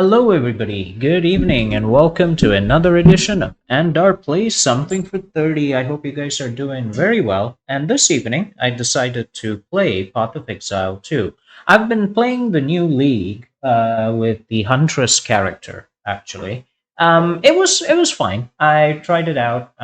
Hello, everybody. Good evening, and welcome to another edition of Andar Plays Something for 30. I hope you guys are doing very well. And this evening, I decided to play Path of Exile 2. I've been playing the new league with the Huntress character, actually. It was fine. I tried it out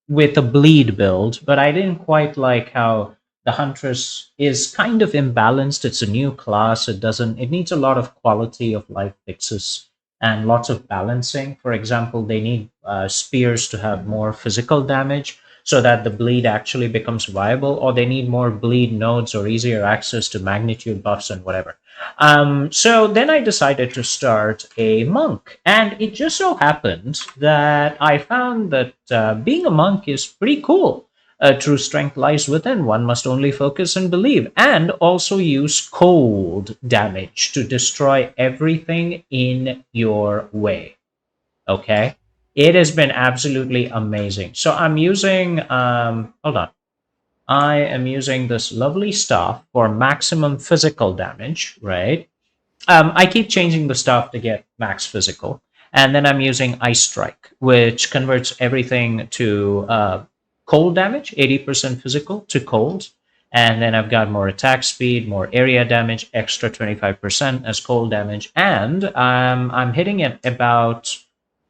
with a bleed build, but I didn't quite like how the Huntress is kind of imbalanced. It's a new class. It needs a lot of quality of life fixes and lots of balancing. For example, they need spears to have more physical damage so that the bleed actually becomes viable, or they need more bleed nodes or easier access to magnitude buffs and whatever. So then I decided to start a monk, and it just so happened that I found that being a monk is pretty cool. True strength lies within. One must only focus and believe, and also use cold damage to destroy everything in your way. Okay, it has been absolutely amazing. So I'm using. Hold on. I am using this lovely staff for maximum physical damage. Right. I keep changing the staff to get max physical, and then I'm using Ice Strike, which converts everything to cold damage, 80% physical to cold. And then I've got more attack speed, more area damage, extra 25% as cold damage. And I'm hitting it about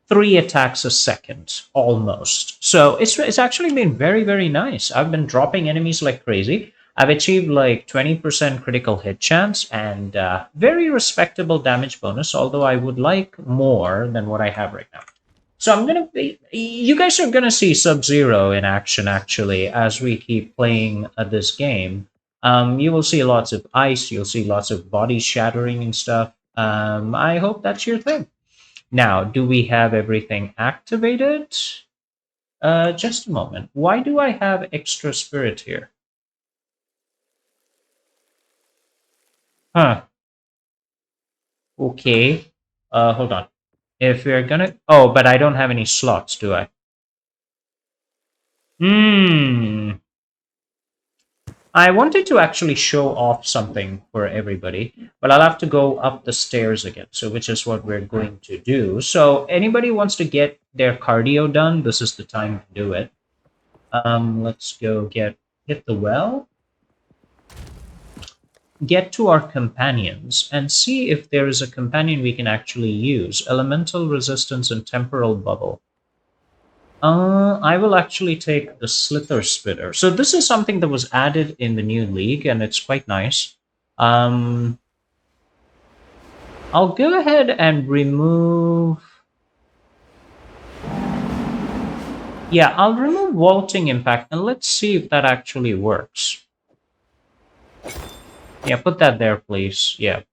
3 attacks a second, almost. So it's actually been very, very nice. I've been dropping enemies like crazy. I've achieved like 20% critical hit chance and very respectable damage bonus, although I would like more than what I have right now. So I'm gonna be. You guys are gonna see Sub Zero in action actually as we keep playing this game. You will see lots of ice. You'll see lots of body shattering and stuff. I hope that's your thing. Now, do we have everything activated? Just a moment. Why do I have extra spirit here? Huh. Okay. Hold on. If we're gonna. Oh, but I don't have any slots, do I? Hmm. I wanted to actually show off something for everybody, but I'll have to go up the stairs again. So, which is what we're going to do. So, anybody wants to get their cardio done, this is the time to do it. Let's go hit the well, get to our companions, and see if there is a companion we can actually use. Elemental resistance and temporal bubble. I will actually take the Slither Spitter. So this is something that was added in the new league, and it's quite nice. Um, I'll go ahead and remove. Yeah, I'll remove Vaulting Impact, and let's see if that actually works. Yeah, put that there, please. Yeah,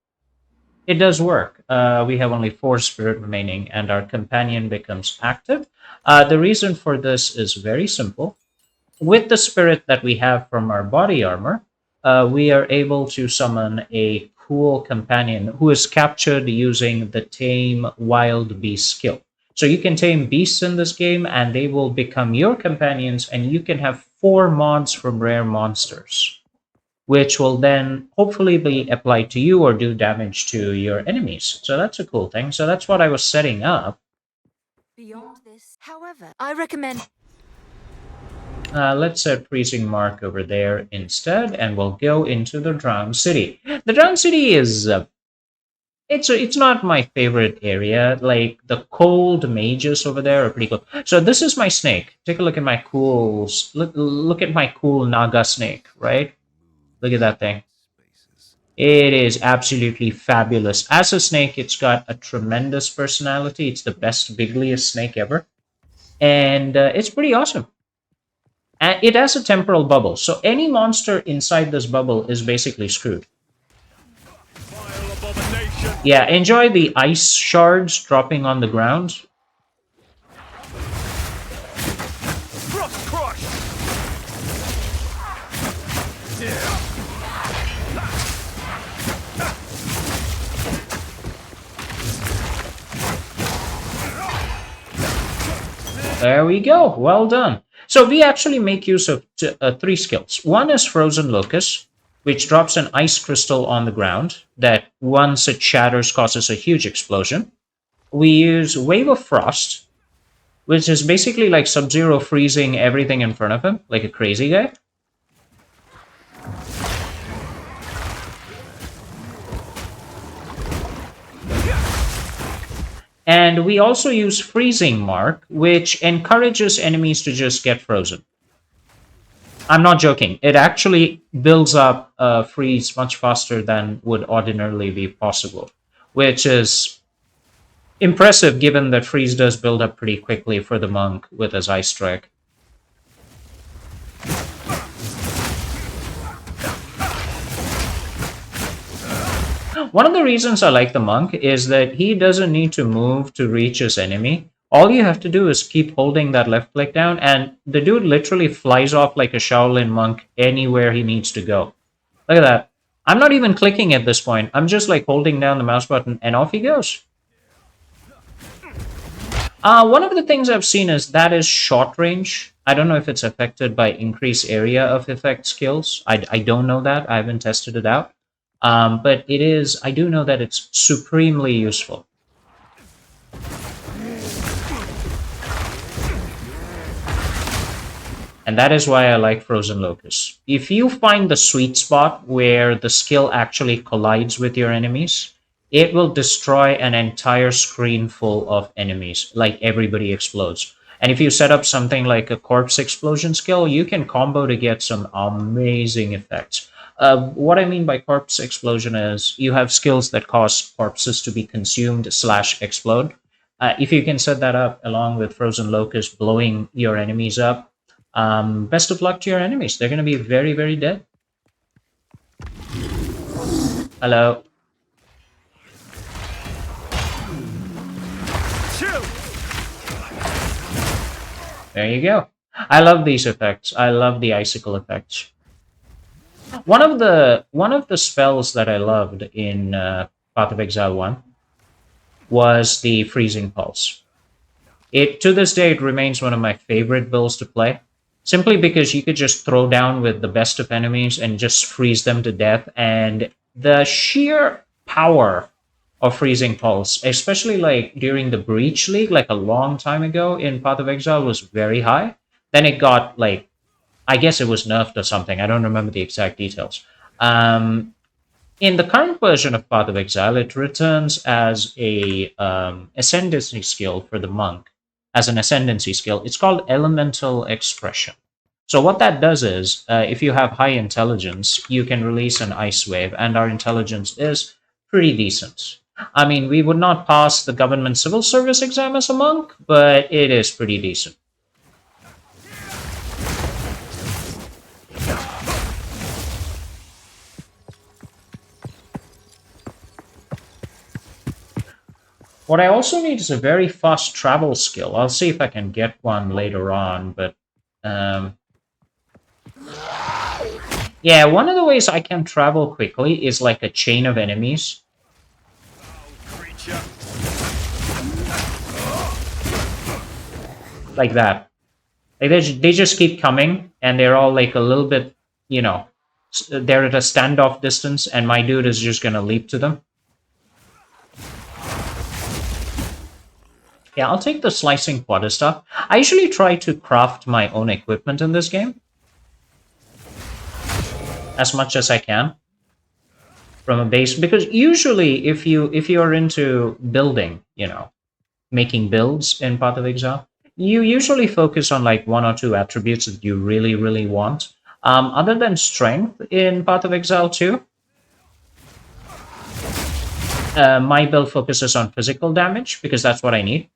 it does work. We have only 4 spirit remaining, and our companion becomes active. The reason for this is very simple. With the spirit that we have from our body armor, we are able to summon a cool companion who is captured using the Tame Wild Beast skill. So you can tame beasts in this game, and they will become your companions, and you can have 4 mods from rare monsters, which will then hopefully be applied to you or do damage to your enemies. So that's a cool thing. So that's what I was setting up. Beyond this, however, I recommend. Let's set freezing mark over there instead, and we'll go into the drowned city. The drowned city is it's not my favorite area. Like the cold mages over there are pretty cool. So this is my snake. Take a look at my look at my cool Naga snake. Right, look at that thing. It is absolutely fabulous. As a snake, it's got a tremendous personality. It's the best, bigliest snake ever, and it's pretty awesome. And it has a temporal bubble, so any monster inside this bubble is basically screwed. Yeah, enjoy the ice shards dropping on the ground. There we go. Well done. So we actually make use of 3 skills. One is Frozen Locust, which drops an ice crystal on the ground that once it shatters causes a huge explosion. We use Wave of Frost, which is basically like Sub Zero freezing everything in front of him, like a crazy guy. And we also use Freezing Mark, which encourages enemies to just get frozen. I'm not joking. It actually builds up freeze much faster than would ordinarily be possible, which is impressive given that freeze does build up pretty quickly for the monk with his ice strike. One of the reasons I like the monk is that he doesn't need to move to reach his enemy. All you have to do is keep holding that left click down, and the dude literally flies off like a Shaolin monk anywhere he needs to go. Look at that. I'm not even clicking at this point. I'm just like holding down the mouse button, and off he goes. One of the things I've seen is that is short range. I don't know if it's affected by increased area of effect skills. I don't know that. I haven't tested it out. But it is, I do know that it's supremely useful. And that is why I like Frozen Locust. If you find the sweet spot where the skill actually collides with your enemies, it will destroy an entire screen full of enemies, like everybody explodes. And if you set up something like a corpse explosion skill, you can combo to get some amazing effects. What I mean by corpse explosion is you have skills that cause corpses to be consumed slash explode. If you can set that up along with Frozen Locust blowing your enemies up, best of luck to your enemies. They're going to be very, very dead. Hello. There you go. I love these effects. I love the icicle effects. One of the spells that I loved in Path of Exile 1 was the Freezing Pulse. It to this day it remains one of my favorite builds to play, simply because you could just throw down with the best of enemies and just freeze them to death, and the sheer power of Freezing Pulse, especially like during the Breach League, like a long time ago in Path of Exile, was very high. Then it got like, I guess it was nerfed or something. I don't remember the exact details. Um, in the current version of Path of Exile, it returns as a ascendancy skill for the monk. As an ascendancy skill, it's called Elemental Expression. So what that does is, if you have high intelligence, you can release an ice wave, and our intelligence is pretty decent. I mean, we would not pass the government civil service exam as a monk, but it is pretty decent. What I also need is a very fast travel skill. I'll see if I can get one later on, but um, yeah, one of the ways I can travel quickly is like a chain of enemies. Like that. Like they just keep coming, and they're all like a little bit, you know, they're at a standoff distance, and my dude is just gonna leap to them. Yeah, I'll take the slicing quarter stuff. I usually try to craft my own equipment in this game as much as I can from a base, because usually if you're into building, making builds in Path of Exile, you usually focus on like one or two attributes that you really really want. Other than strength in Path of Exile 2, my build focuses on physical damage because that's what I need.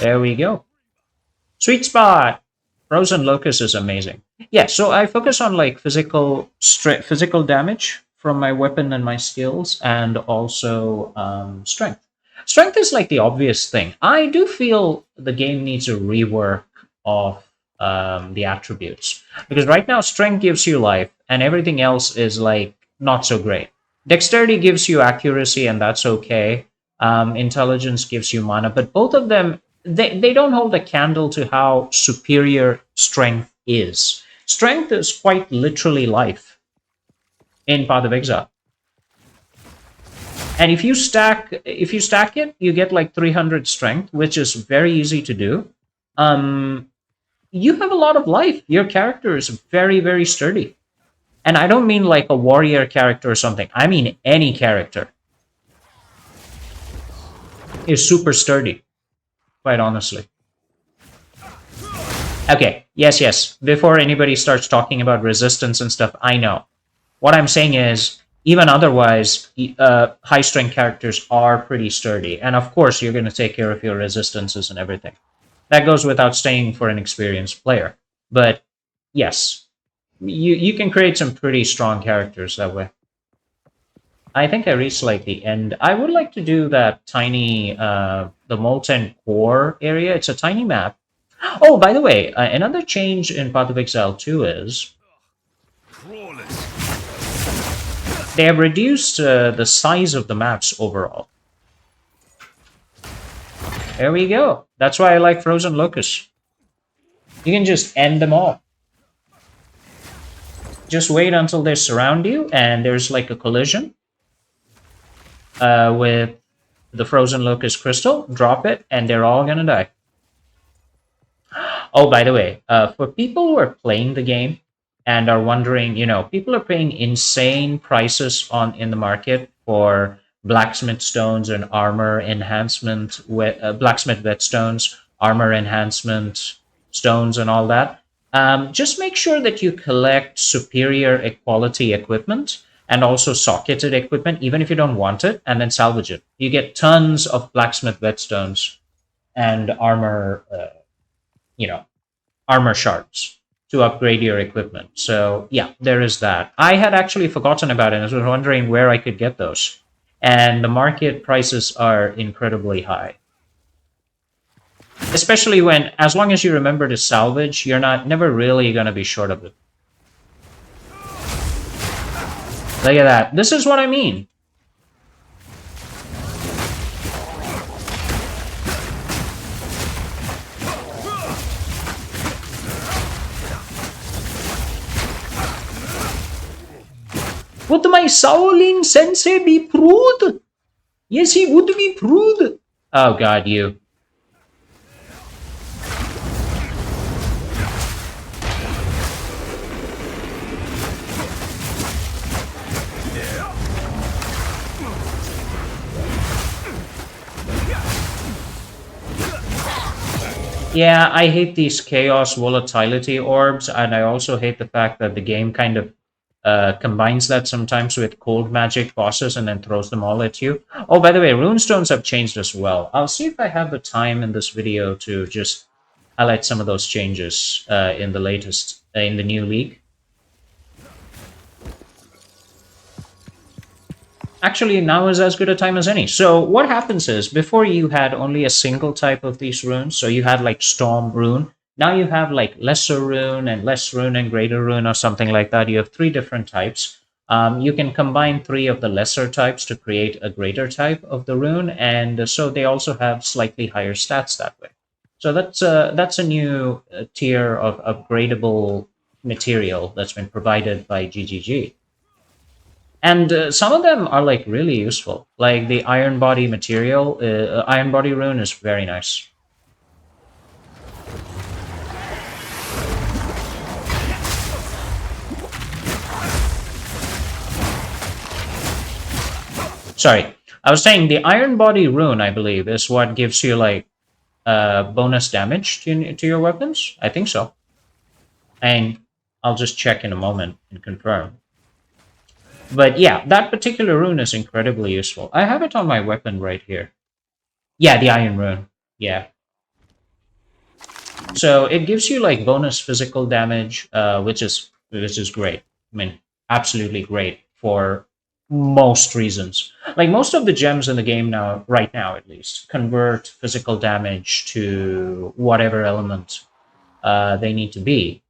There we go. Sweet spot. Frozen Locust is amazing. Yeah, so I focus on like physical damage from my weapon and my skills, and also strength. Strength is like the obvious thing. I do feel the game needs a rework of the attributes, because right now strength gives you life, and everything else is like not so great. Dexterity gives you accuracy, and that's okay. Intelligence gives you mana, but both of them, they don't hold a candle to how superior strength is. Strength is quite literally life in Path of Exile. And if you stack it, you get like 300 strength, which is very easy to do. Um, you have a lot of life. Your character is very, very sturdy. And I don't mean like a warrior character or something. I mean any character is super sturdy, quite honestly. Okay, yes, yes. Before anybody starts talking about resistance and stuff, I know. What I'm saying is, even otherwise, high strength characters are pretty sturdy. And of course, you're going to take care of your resistances and everything. That goes without saying for an experienced player. But yes, you can create some pretty strong characters that way. I think I reached like the end. I would like to do that tiny, the molten core area. It's a tiny map. Oh, by the way, another change in Path of Exile 2 is they have reduced the size of the maps overall. There we go. That's why I like Frozen Locust. You can just end them all. Just wait until they surround you and there's like a collision with the Frozen Locust crystal. Drop it and they're all gonna die. Oh, by the way, for people who are playing the game and are wondering, people are paying insane prices on in the market for blacksmith stones and armor enhancement, blacksmith whetstones, armor enhancement stones, and all that. Just make sure that you collect superior quality equipment and also socketed equipment, even if you don't want it, and then salvage it. You get tons of blacksmith whetstones and armor. You know armor shards to upgrade your equipment. So yeah, there is that. I had actually forgotten about it. I was wondering where I could get those. And the market prices are incredibly high. Especially when, as long as you remember to salvage, you're not never really going to be short of it. Look at that. This is what I mean. Would my Shaolin sensei be prude? Yes, he would be prude. Oh god, you. Yeah, I hate these chaos volatility orbs, and I also hate the fact that the game kind of combines that sometimes with cold magic bosses and then throws them all at you. Oh, by the way, runestones have changed as well. I'll see if I have the time in this video to just highlight some of those changes in the latest, in the new league. Actually, now is as good a time as any. So what happens is, before you had only a single type of these runes, so you had like Storm Rune. Now you have like Lesser Rune and Less Rune and Greater Rune or something like that. You have three different types. You can combine three of the lesser types to create a greater type of the rune, and so they also have slightly higher stats that way. So that's a new tier of upgradable material that's been provided by GGG. And some of them are like really useful, like the iron body material. Iron body rune is very nice. Sorry, I was saying the iron body rune, I believe, is what gives you like bonus damage to your weapons. I think so, and I'll just check in a moment and confirm. But yeah, that particular rune is incredibly useful. I have it on my weapon right here. Yeah, the iron rune. Yeah. So it gives you like bonus physical damage, which is great. I mean, absolutely great for most reasons. Like most of the gems in the game now, right now at least, convert physical damage to whatever element they need to be.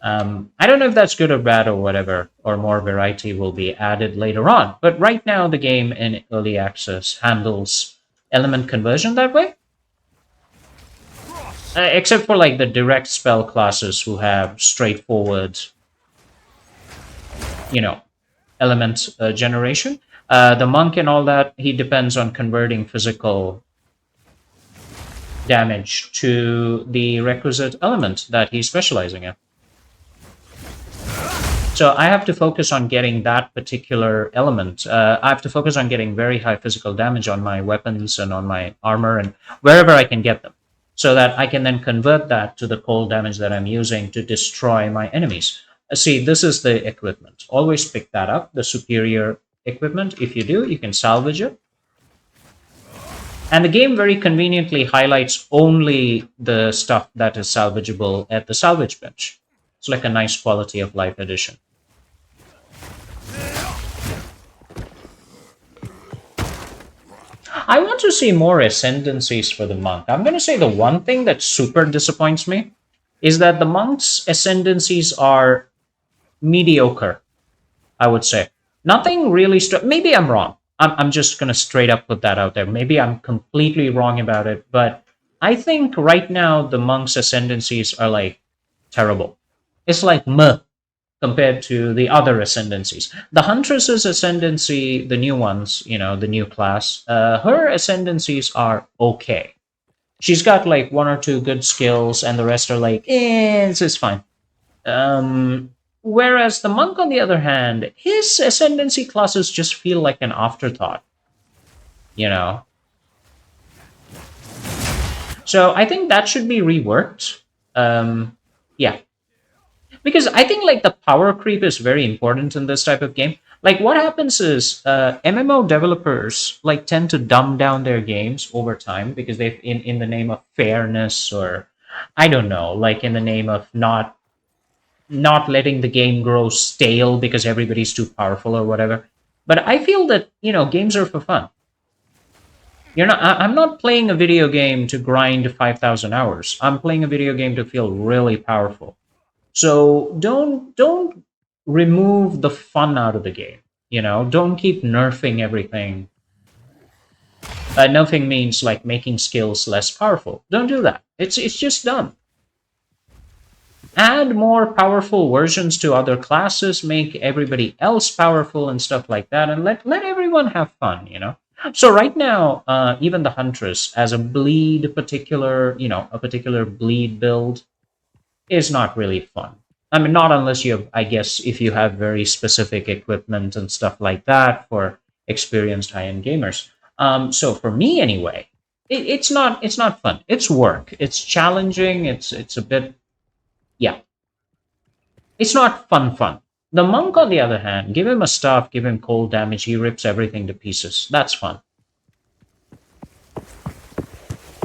I don't know if that's good or bad or whatever, or more variety will be added later on. But right now, the game in early access handles element conversion that way. except for like the direct spell classes who have straightforward, you know, element generation. The monk and all that, he depends on converting physical damage to the requisite element that he's specializing in. So I have to focus on getting that particular element. I have to focus on getting very high physical damage on my weapons and on my armor and wherever I can get them, so that I can then convert that to the cold damage that I'm using to destroy my enemies. See, this is the equipment. Always pick that up, the superior equipment. If you do, you can salvage it. And the game very conveniently highlights only the stuff that is salvageable at the salvage bench. It's like a nice quality of life addition. I want to see more ascendancies for the monk. I'm going to say the one thing that super disappoints me is that the monk's ascendancies are mediocre, I would say. Nothing really. Maybe I'm wrong. I'm just going to straight up put that out there. Maybe I'm completely wrong about it. But I think right now the monk's ascendancies are like terrible. It's like meh compared to the other ascendancies. The Huntress's ascendancy, the new ones, the new class, her ascendancies are okay. She's got like one or two good skills, and the rest are like, this is fine. Whereas the monk, on the other hand, his ascendancy classes just feel like an afterthought, you know? So I think that should be reworked. Yeah, because I think like the power creep is very important in this type of game. Like what happens is MMO developers like tend to dumb down their games over time because they in the name of fairness, or I don't know, like in the name of not letting the game grow stale because everybody's too powerful or whatever. But I feel that games are for fun. I'm not playing a video game to grind 5,000 hours. I'm playing a video game to feel really powerful. So don't remove the fun out of the game. Don't keep nerfing everything. Nerfing means like making skills less powerful. Don't do that. It's just dumb. Add more powerful versions to other classes, make everybody else powerful and stuff like that, and let everyone have fun. So right now, even the Huntress as a bleed particular, a particular bleed build is not really fun. I mean, not unless you have, I guess, if you have very specific equipment and stuff like that for experienced high-end gamers. So for me, anyway, it's not fun. It's work. It's challenging. It's a bit, yeah. It's not fun. The monk, on the other hand, give him a staff, give him cold damage, he rips everything to pieces. That's fun.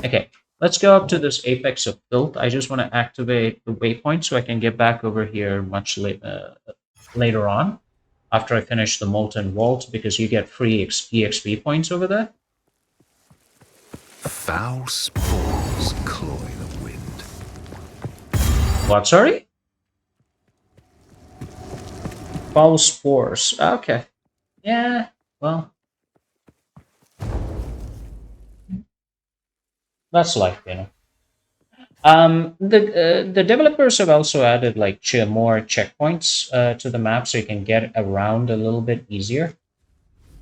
Okay, let's go up to this apex of filth. I just want to activate the waypoint so I can get back over here much later on after I finish the molten vault, because you get free EXP points over there. Foul spores cloy the wind. What, sorry? Foul spores. Okay. Yeah, well. That's life. The developers have also added like more checkpoints to the map, so you can get around a little bit easier.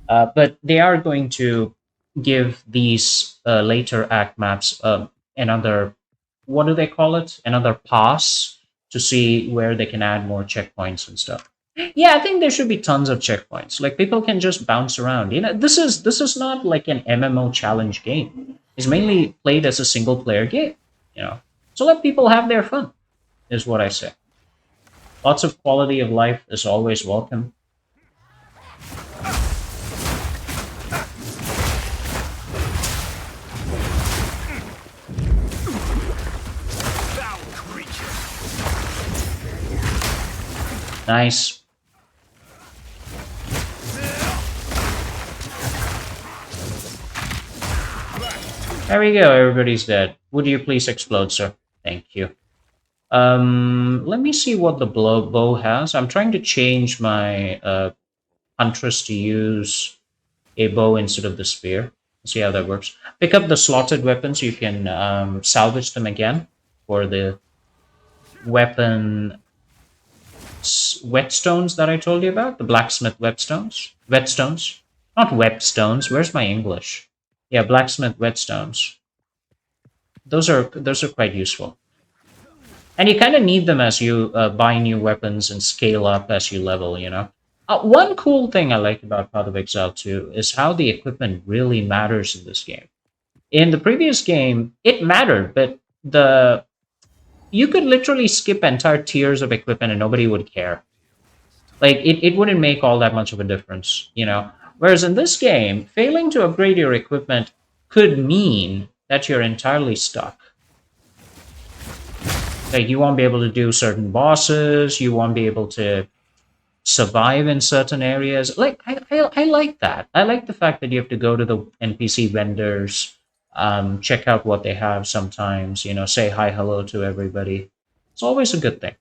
But they are going to give these later act maps another, what do they call it? Another pass to see where they can add more checkpoints and stuff. Yeah, I think there should be tons of checkpoints. Like people can just bounce around. This is not like an MMO challenge game. It's mainly played as a single player game. So let people have their fun, is what I say. Lots of quality of life is always welcome. Nice. There we go, everybody's dead. Would you please explode, sir? Thank you. Let me see what the bow has. I'm trying to change my Huntress to use a bow instead of the spear. See how that works. Pick up the slotted weapons, you can salvage them again. for the weapon whetstones that I told you about, the blacksmith whetstones. Whetstones, not webstones. Where's my English? Yeah, blacksmith whetstones. Those are quite useful, and you kind of need them as you buy new weapons and scale up as you level. You know, one cool thing I like about Path of Exile 2 is how the equipment really matters in this game. In the previous game, it mattered, but the you could literally skip entire tiers of equipment and nobody would care. Like it wouldn't make all that much of a difference, you know. Whereas in this game, failing to upgrade your equipment could mean that you're entirely stuck. Like you won't be able to do certain bosses, you won't be able to survive in certain areas. Like I like that. I like the fact that you have to go to the NPC vendors, check out what they have sometimes, you know, say hi, hello to everybody. It's always a good thing.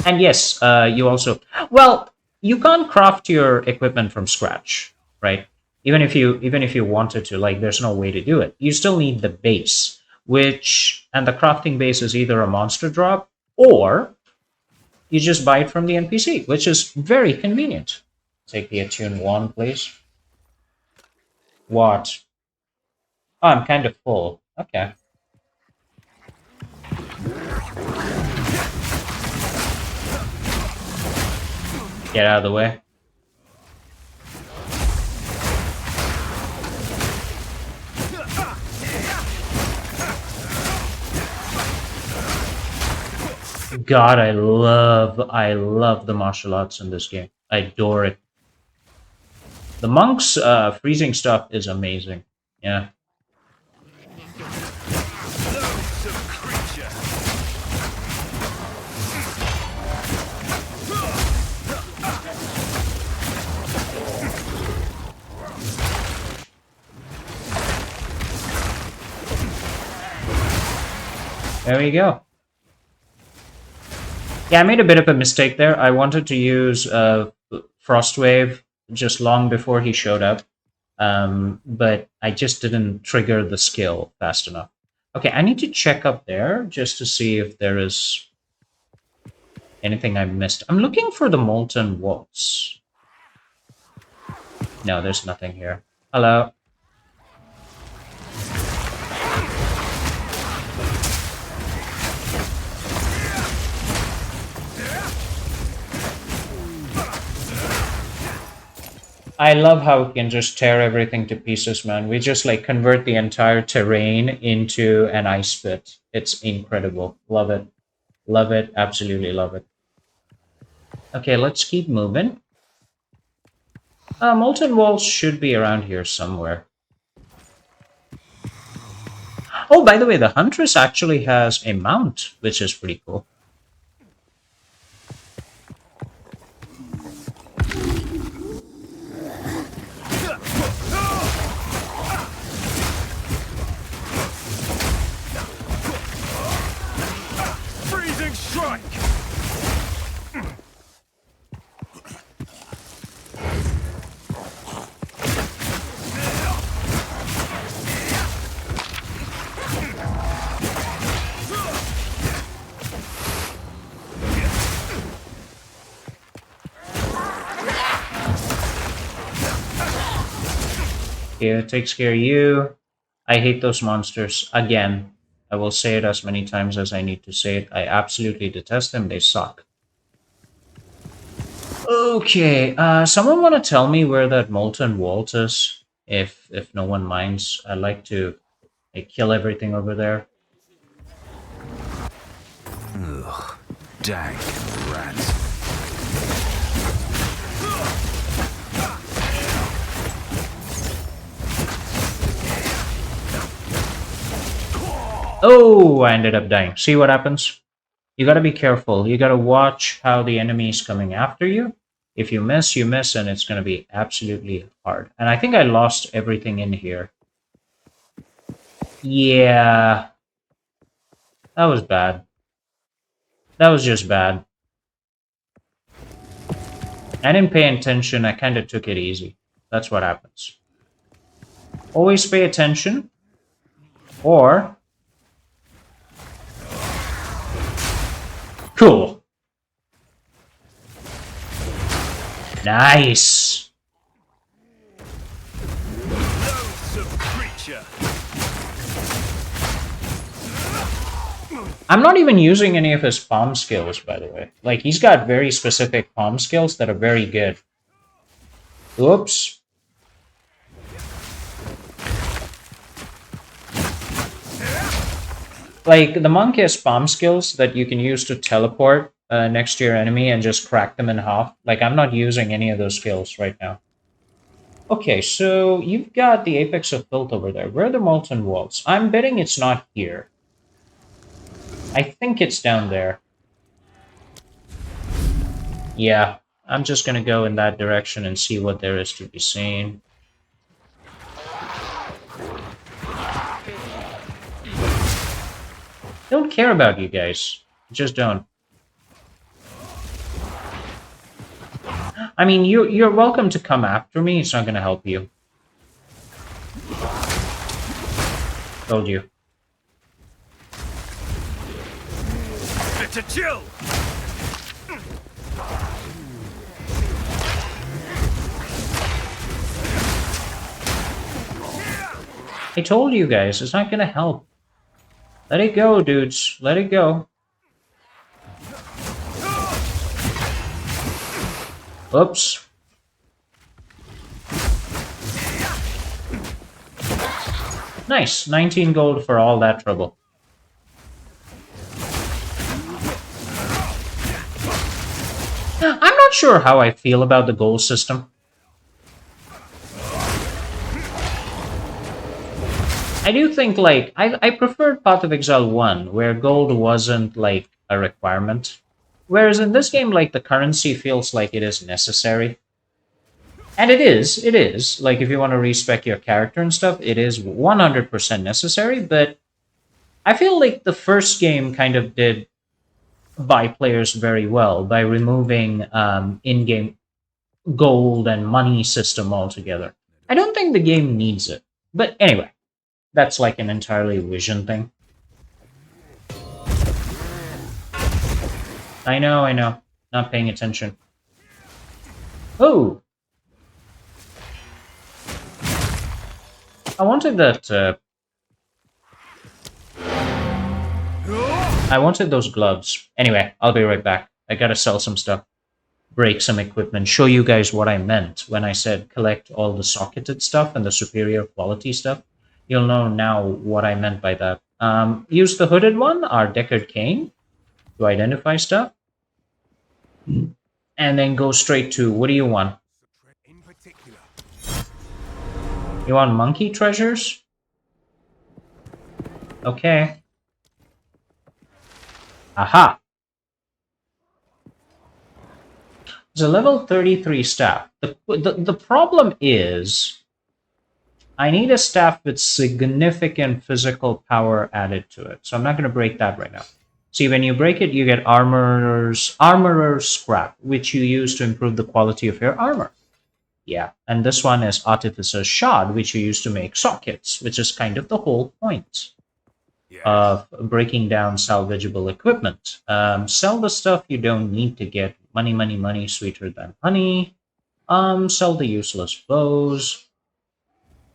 And yes, you also well, you can't craft your equipment from scratch, right? Even if you wanted to, like, there's no way to do it. You still need the base, which and the crafting base is either a monster drop or you just buy it from the NPC, which is very convenient. Take the attune one, please. What? Oh, I'm kind of full. Okay. Get out of the way. God, I love the martial arts in this game. I adore it. The monk's freezing stuff is amazing. Yeah. There we go. Yeah, I made a bit of a mistake there. I wanted to use Frostwave just long before he showed up, but I just didn't trigger the skill fast enough. Okay, I need to check up there just to see if there is anything I missed. I'm looking for the Molten Waltz. No, there's nothing here. Hello. I love how we can just tear everything to pieces, man. We just like convert the entire terrain into an ice pit. It's incredible. Love it. Love it. Absolutely love it. Okay, let's keep moving. Molten Walls should be around here somewhere. Oh, by the way, the Huntress actually has a mount, which is pretty cool. Yeah, it takes care of you. I hate those monsters. Again, I will say it as many times as I need to say it. I absolutely detest them. They suck. Okay, someone want to tell me where that Molten Vault is? If no one minds, I'd like to kill everything over there. Ugh, dank rats. Oh, I ended up dying. See what happens? You gotta be careful. You gotta watch how the enemy is coming after you. If you miss, and it's gonna be absolutely hard. And I think I lost everything in here. Yeah. That was bad. That was just bad. I didn't pay attention. I kind of took it easy. That's what happens. Always pay attention. Or Cool. Nice. Loathsome creature. I'm not even using any of his palm skills, by the way. Like, he's got very specific palm skills that are very good. Oops. Like, the monk has palm skills that you can use to teleport next to your enemy and just crack them in half. Like, I'm not using any of those skills right now. Okay, so you've got the Apex of Filth over there. Where are the Molten Walls? I'm betting it's not here. I think it's down there. Yeah, I'm just gonna go in that direction and see what there is to be seen. Don't care about you guys. Just don't. I mean, you're welcome to come after me. It's not gonna help you. Told you. Bitter chill. I told you guys, it's not gonna help. Let it go, dudes. Let it go. Oops. Nice. 19 gold for all that trouble. I'm not sure how I feel about the gold system. I do think, like, I preferred Path of Exile 1, where gold wasn't, like, a requirement. Whereas in this game, like, the currency feels like it is necessary. And it is. Like, if you want to respec your character and stuff, it is 100% necessary, but I feel like the first game kind of did buy players very well by removing in-game gold and money system altogether. I don't think the game needs it. But anyway, that's like an entirely vision thing. I know. Not paying attention. Oh! I wanted that, I wanted those gloves. Anyway, I'll be right back. I gotta sell some stuff. Break some equipment. Show you guys what I meant when I said collect all the socketed stuff and the superior quality stuff. You'll know now what I meant by that. Use the hooded one, our Deckard Cane, to identify stuff. And then go straight to, what do you want? You want monkey treasures? Okay. Aha! It's a level 33 staff. The problem is, I need a staff with significant physical power added to it. So I'm not going to break that right now. See, when you break it, you get armorer's scrap, which you use to improve the quality of your armor. Yeah, and this one is artificer's shard, which you use to make sockets, which is kind of the whole point of breaking down salvageable equipment. Sell the stuff you don't need to get money, sweeter than honey. Sell the useless bows.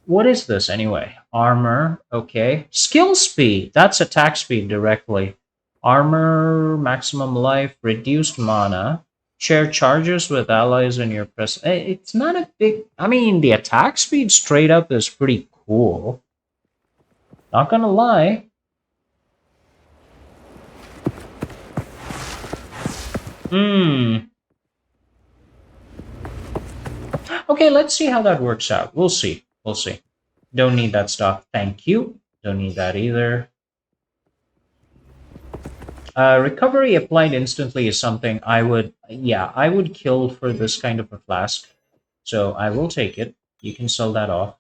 What is this anyway? Armor, okay. Skill speed, that's attack speed directly. Armor, maximum life, reduced mana. Share charges with allies in your press. It's not a big... I mean, the attack speed straight up is pretty cool. Not gonna lie. Okay, let's see how that works out. We'll see. Don't need that stuff. Thank you. Don't need that either. Recovery applied instantly is something I would kill for this kind of a flask. So I will take it. You can sell that off.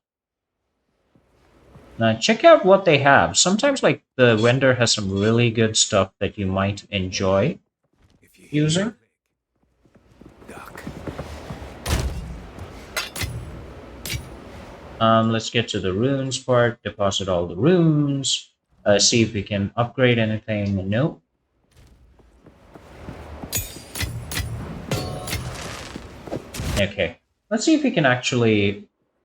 Now check out what they have. Sometimes like the vendor has some really good stuff that you might enjoy using. Let's get to the runes part. Deposit all the runes. See if we can upgrade anything. Nope. Okay. Let's see if we can actually